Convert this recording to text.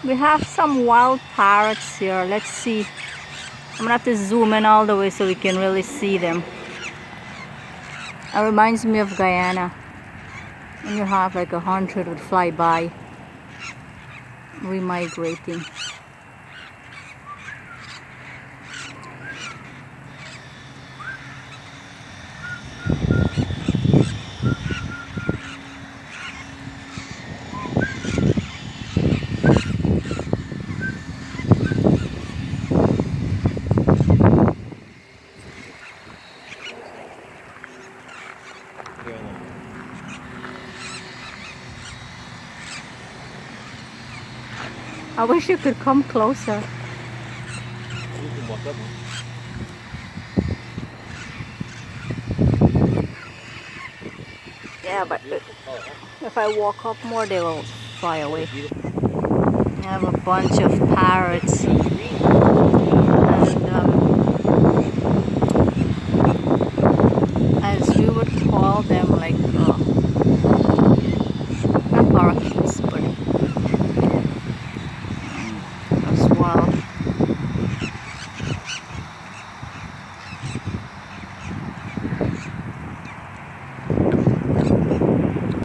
We have some wild parrots here. Let's see. I'm gonna have to zoom in all the way so we can really see them. It reminds me of Guyana. And you have like 100 would fly by, remigrating. I wish you could come closer. Yeah, but if I walk up more, they will fly away. I have a bunch of parrots, and